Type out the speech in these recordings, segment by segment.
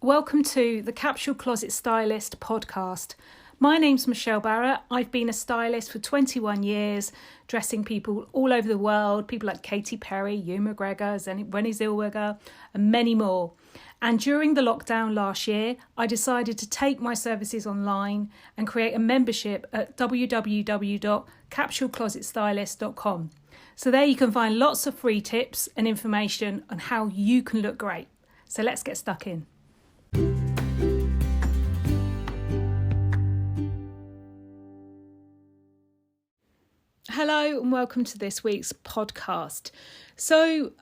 Welcome to the Capsule Closet Stylist podcast. My name's Michelle Barrett. I've been a stylist for 21 years, dressing people all over the world, people like Katy Perry, Ewan McGregor, Renée Zellweger, and many more. And during the lockdown last year, I decided to take my services online and create a membership at www.capsuleclosetstylist.com. So there you can find lots of free tips and information on how you can look great. So let's get stuck in. Hello and welcome to this week's podcast. So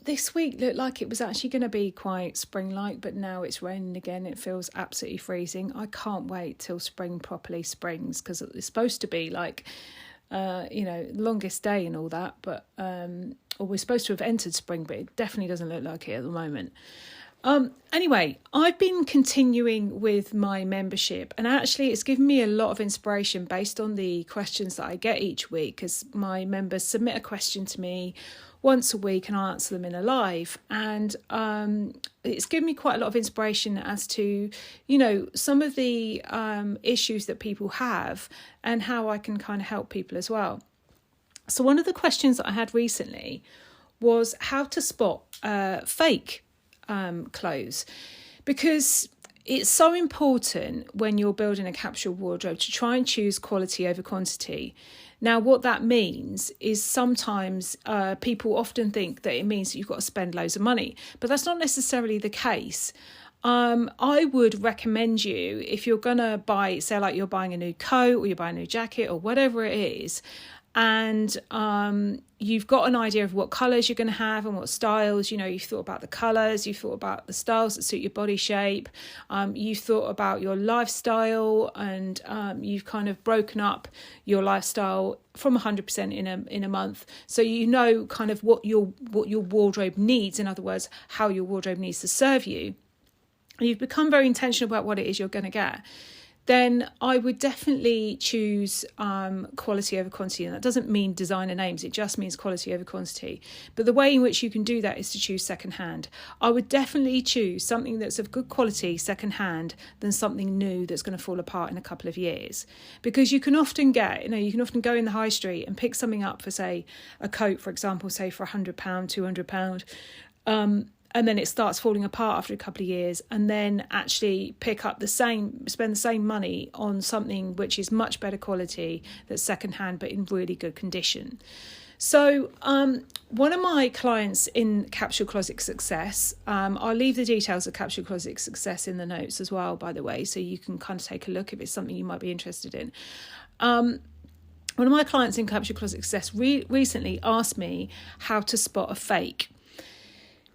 this week looked like it was actually going to be quite spring-like, but now it's raining again. It feels absolutely freezing. I can't wait till spring properly springs because it's supposed to be like, longest day and all that. But or we're supposed to have entered spring, but it definitely doesn't look like it at the moment. Anyway, I've been continuing with my membership, and actually it's given me a lot of inspiration based on the questions that I get each week, because my members submit a question to me once a week and I answer them in a live, and it's given me quite a lot of inspiration as to, some of the issues that people have and how I can kind of help people as well. So one of the questions that I had recently was how to spot fake clothes, because it's so important when you're building a capsule wardrobe to try and choose quality over quantity. Now, what that means is sometimes people often think that it means that you've got to spend loads of money, but that's not necessarily the case. I would recommend you, if you're going to buy, say like you're buying a new coat or you're buying a new jacket or whatever it is, and you've got an idea of what colours you're going to have and what styles, you've thought about the colours, you've thought about the styles that suit your body shape, you've thought about your lifestyle, and you've kind of broken up your lifestyle from 100% in a month, so you know kind of what your wardrobe needs. In other words, how your wardrobe needs to serve you. You've become very intentional about what it is you're going to get. Then I would definitely choose quality over quantity. And that doesn't mean designer names, it just means quality over quantity. But the way in which you can do that is to choose secondhand. I would definitely choose something that's of good quality secondhand than something new that's going to fall apart in a couple of years. Because you can often go in the high street and pick something up for, say, a coat, for example, say for £100, £200, and then it starts falling apart after a couple of years, and then actually spend the same money on something which is much better quality, that's secondhand but in really good condition. So one of my clients in Capsule Closet Success, I'll leave the details of Capsule Closet Success in the notes as well, by the way, so you can kind of take a look if it's something you might be interested in. One of my clients in Capsule Closet Success recently asked me how to spot a fake.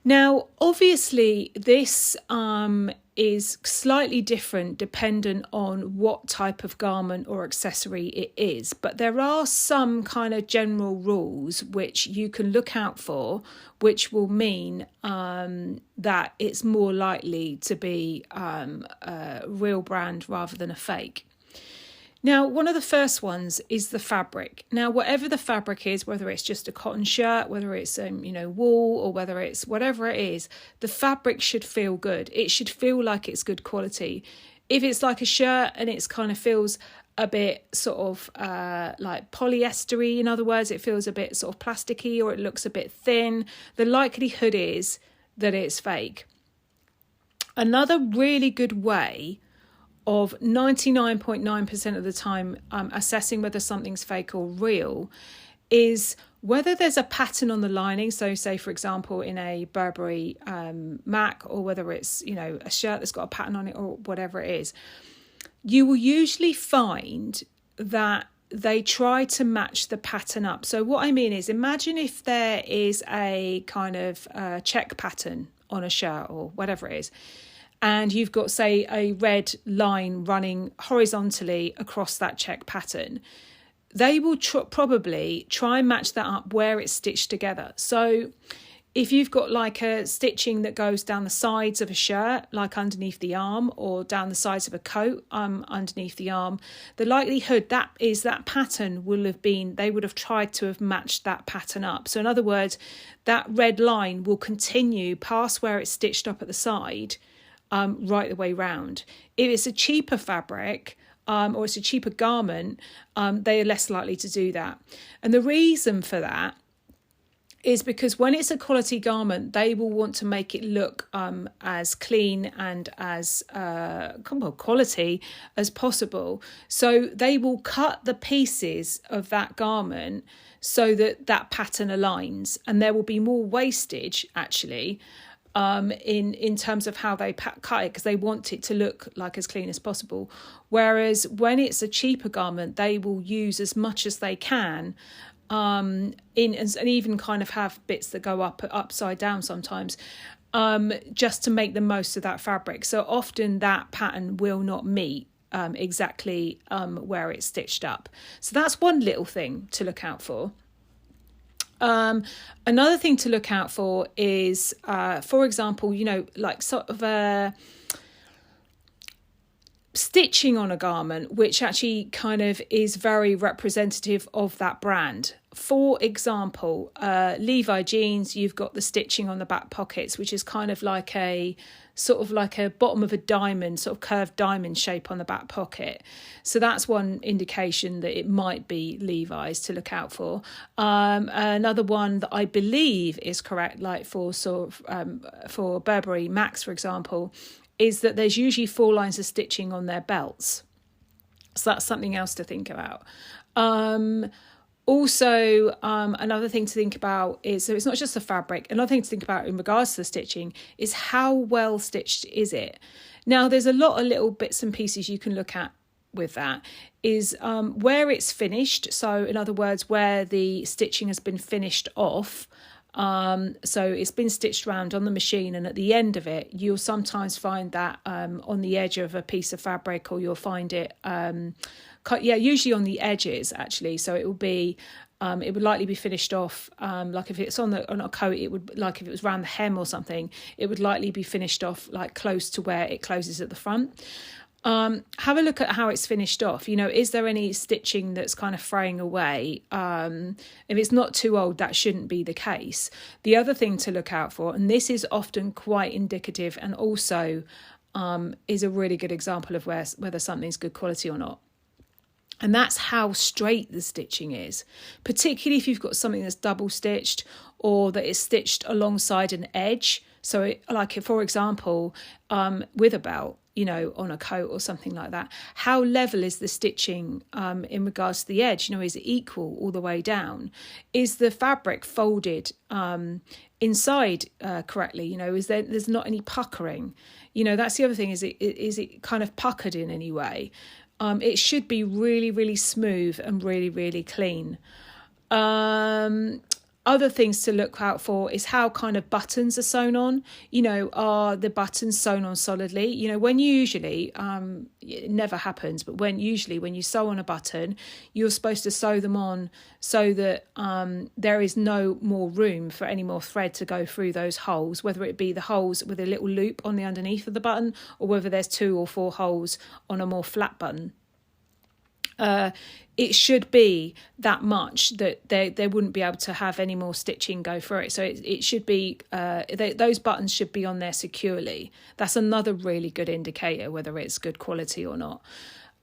Now, obviously, this is slightly different dependent on what type of garment or accessory it is. But there are some kind of general rules which you can look out for, which will mean that it's more likely to be a real brand rather than a fake. Now, one of the first ones is the fabric. Now, whatever the fabric is, whether it's just a cotton shirt, whether it's wool, or whether it's whatever it is, the fabric should feel good. It should feel like it's good quality. If it's like a shirt and it's kind of feels a bit sort of like polyestery, in other words, it feels a bit sort of plasticky, or it looks a bit thin, the likelihood is that it's fake. Another really good way of 99.9% of the time assessing whether something's fake or real is whether there's a pattern on the lining. So say, for example, in a Burberry MAC, or whether it's, a shirt that's got a pattern on it or whatever it is, you will usually find that they try to match the pattern up. So what I mean is, imagine if there is a kind of check pattern on a shirt or whatever it is, and you've got, say, a red line running horizontally across that check pattern. They will probably try and match that up where it's stitched together. So if you've got like a stitching that goes down the sides of a shirt, like underneath the arm, or down the sides of a coat underneath the arm, the likelihood that pattern they would have tried to have matched that pattern up. So in other words, that red line will continue past where it's stitched up at the side, right the way round. If it's a cheaper fabric, or it's a cheaper garment, they are less likely to do that. And the reason for that is because when it's a quality garment, they will want to make it look as clean and as quality as possible. So they will cut the pieces of that garment so that that pattern aligns, and there will be more wastage actually in terms of how they cut it, because they want it to look like as clean as possible. Whereas when it's a cheaper garment, they will use as much as they can and even kind of have bits that go upside down sometimes, just to make the most of that fabric. So often that pattern will not meet exactly where it's stitched up. So that's one little thing to look out for. Another thing to look out for is, for example, like sort of a stitching on a garment which actually kind of is very representative of that brand. For example, Levi jeans, you've got the stitching on the back pockets, which is kind of like a bottom of a diamond, sort of curved diamond shape on the back pocket. So that's one indication that it might be Levi's to look out for. Another one that I believe is correct, like for for Burberry Max, for example, is that there's usually 4 lines of stitching on their belts. So that's something else to think about. Also, another thing to think about is, so it's not just the fabric, another thing to think about in regards to the stitching is how well stitched is it? Now, there's a lot of little bits and pieces you can look at with that, is where it's finished. So in other words, where the stitching has been finished off. So it's been stitched around on the machine, and at the end of it, you'll sometimes find that on the edge of a piece of fabric, or you'll find it, usually on the edges actually. So it will be, it would likely be finished off, like if it's on a coat, it would, like if it was around the hem or something, it would likely be finished off like close to where it closes at the front. Have a look at how it's finished off. Is there any stitching that's kind of fraying away? If it's not too old, that shouldn't be the case. The other thing to look out for, and this is often quite indicative and also is a really good example of whether something's good quality or not, and that's how straight the stitching is, particularly if you've got something that's double stitched or that is stitched alongside an edge. So like, for example, with a belt, on a coat or something like that, how level is the stitching in regards to the edge? Is it equal all the way down? Is the fabric folded inside correctly? There's not any puckering? That's the other thing. Is it kind of puckered in any way? It should be really, really smooth and really, really clean. Other things to look out for is how kind of buttons are sewn on. Are the buttons sewn on solidly? When usually, it never happens, but when you sew on a button, you're supposed to sew them on so that there is no more room for any more thread to go through those holes, whether it be the holes with a little loop on the underneath of the button, or whether there's 2 or 4 holes on a more flat button. It should be that much that they wouldn't be able to have any more stitching go through it. So it should be, those buttons should be on there securely. That's another really good indicator whether it's good quality or not.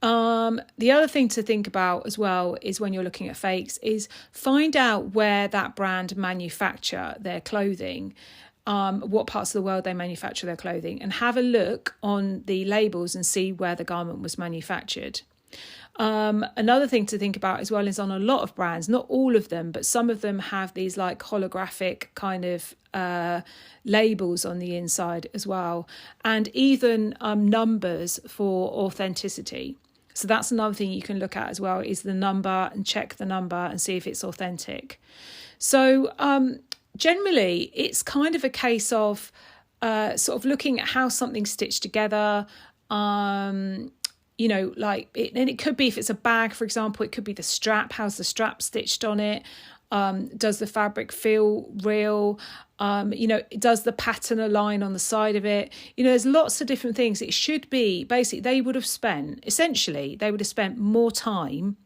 The other thing to think about as well is, when you're looking at fakes, is find out where that brand manufacture their clothing. What parts of the world they manufacture their clothing, and have a look on the labels and see where the garment was manufactured. Another thing to think about as well is, on a lot of brands, not all of them, but some of them have these like holographic kind of labels on the inside as well, and even numbers for authenticity. So that's another thing you can look at as well, is the number, and check the number and see if it's authentic. So generally it's kind of a case of sort of looking at how something's stitched together. And it could be, if it's a bag, for example, it could be the strap. How's the strap stitched on it? Does the fabric feel real? Does the pattern align on the side of it? There's lots of different things. It should be, basically, they would have spent more time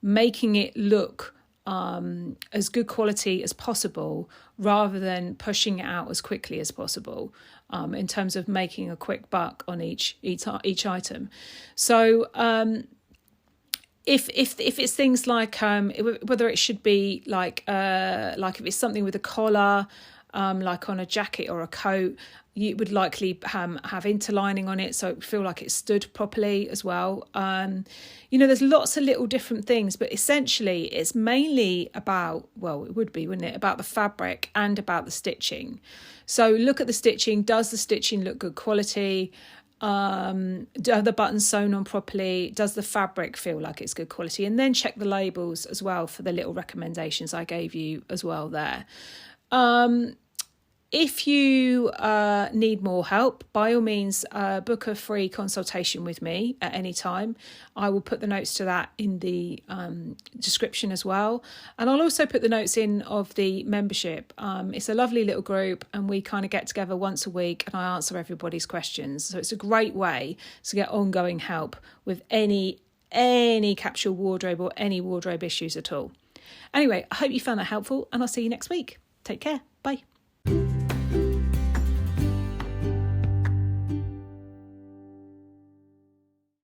making it look as good quality as possible, rather than pushing it out as quickly as possible, in terms of making a quick buck on each item. So if it's things like whether it should be like if it's something with a collar, like on a jacket or a coat, you would likely have interlining on it, so it would feel like it stood properly as well. There's lots of little different things, but essentially it's mainly about, well, it would be, wouldn't it, about the fabric and about the stitching. So look at the stitching. Does the stitching look good quality? Are the buttons sewn on properly? Does the fabric feel like it's good quality? And then check the labels as well for the little recommendations I gave you as well there. If you need more help, by all means, book a free consultation with me at any time. I will put the notes to that in the description as well. And I'll also put the notes in of the membership. It's a lovely little group, and we kind of get together once a week and I answer everybody's questions. So it's a great way to get ongoing help with any capsule wardrobe or any wardrobe issues at all. Anyway, I hope you found that helpful, and I'll see you next week. Take care. Bye.